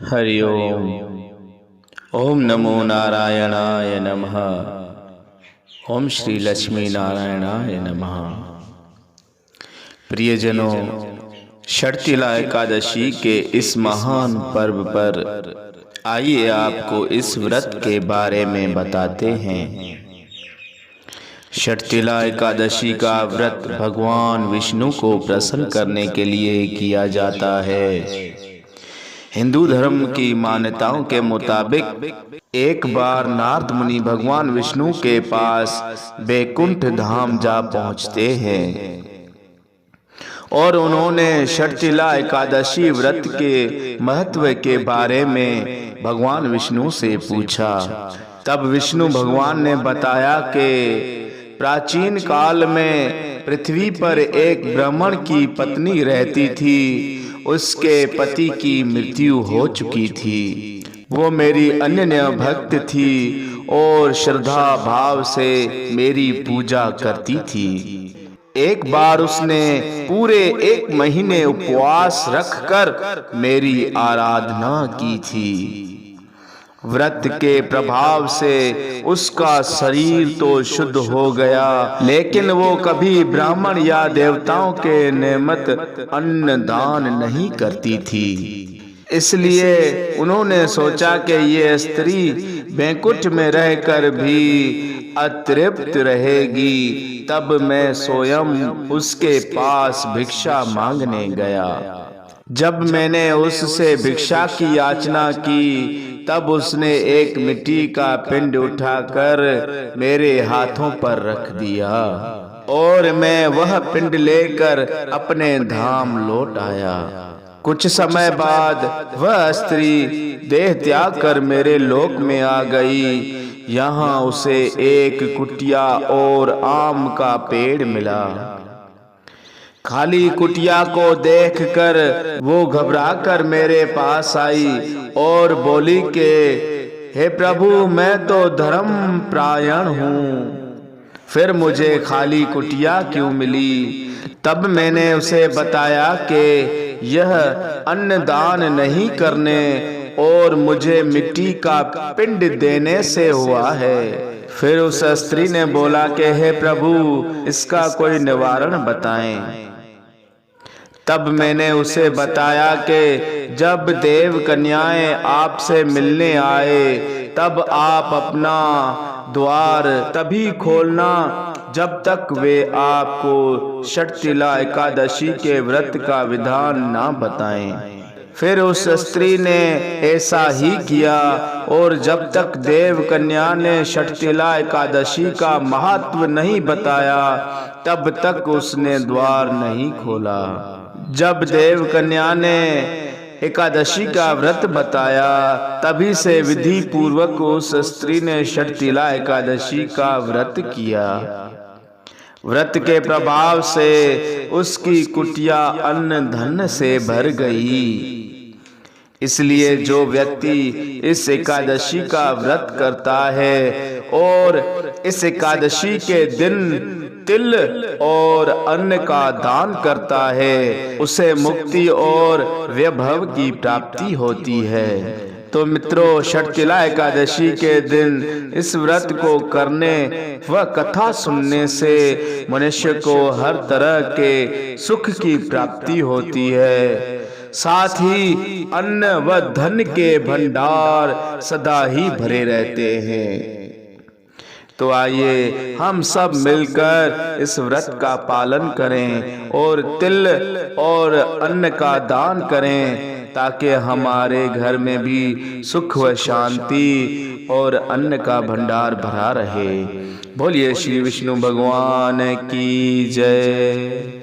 हरि ओम। ओम नमो नारायणाय नमः। ओम श्री लक्ष्मी नारायणाय नमः। प्रियजनों, षटतिला एकादशी के इस महान पर्व पर आइए आपको इस व्रत के बारे में बताते हैं। षटतिला एकादशी का व्रत भगवान विष्णु को प्रसन्न करने के लिए किया जाता है। हिंदू धर्म की मान्यताओं के मुताबिक एक बार नारद मुनि भगवान विष्णु के पास बैकुंठ धाम जा पहुंचते हैं और उन्होंने षटतिला एकादशी व्रत के महत्व के बारे में भगवान विष्णु से पूछा। तब विष्णु भगवान ने बताया कि प्राचीन काल में पृथ्वी पर एक ब्राह्मण की पत्नी रहती थी। उसके पति की मृत्यु हो चुकी थी। वो मेरी अनन्य भक्त थी और श्रद्धा भाव से मेरी पूजा करती थी। एक बार उसने पूरे 1 महीने उपवास रखकर मेरी आराधना की थी। व्रत के प्रभाव से उसका शरीर तो शुद्ध हो गया, लेकिन वो कभी ब्राह्मण या देवताओं के निमित्त अन्न दान नहीं करती थी। इसलिए उन्होंने सोचा कि ये स्त्री बैकुंठ में रहकर भी अतृप्त रहेगी। तब मैं स्वयं उसके पास भिक्षा मांगने गया। जब मैंने उससे भिक्षा की याचना की, तब उसने एक मिट्टी का पिंड उठाकर मेरे हाथों पर रख दिया और मैं वह पिंड लेकर अपने धाम लौट आया। कुछ समय बाद वह स्त्री देह त्याग कर मेरे लोक में आ गई। यहाँ उसे एक कुटिया और आम का पेड़ मिला। खाली कुटिया को देखकर वो घबराकर मेरे पास आई और बोली कि हे प्रभु, मैं तो धर्म प्रायण हूँ, फिर मुझे खाली कुटिया क्यों मिली? तब मैंने उसे बताया कि यह अन्नदान नहीं करने और मुझे मिट्टी का पिंड देने से हुआ है। फिर उस स्त्री ने बोला कि हे प्रभु, इसका कोई निवारण बताएं। तब मैंने उसे बताया कि जब देव कन्याएं आपसे मिलने आए, तब आप अपना द्वार तभी खोलना जब तक वे आपको षटतिला एकादशी के व्रत का विधान ना बताएं। फिर उस स्त्री ने ऐसा ही किया और जब तक देव कन्या ने षटतिला एकादशी का महत्व नहीं बताया, तब तक उसने द्वार नहीं खोला। जब देव कन्या ने एकादशी का व्रत बताया, तभी से विधि पूर्वक उस स्त्री ने षटतिला एकादशी का व्रत किया। व्रत के प्रभाव से उसकी कुटिया अन्न धन से भर गई। इसलिए जो व्यक्ति इस एकादशी का व्रत करता है और इस एकादशी के दिन तिल और अन्न का दान करता है, उसे मुक्ति और वैभव की प्राप्ति होती है। तो मित्रों, षटतिला एकादशी के दिन इस व्रत को करने व कथा सुनने से मनुष्य को हर तरह के सुख की प्राप्ति होती है। साथ ही अन्न व धन के भंडार सदा ही भरे रहते हैं। तो आइए हम सब मिलकर इस व्रत का पालन करें और तिल और अन्न का दान करें, ताकि हमारे घर में भी सुख व शांति और अन्न का भंडार भरा रहे। बोलिए श्री विष्णु भगवान की जय।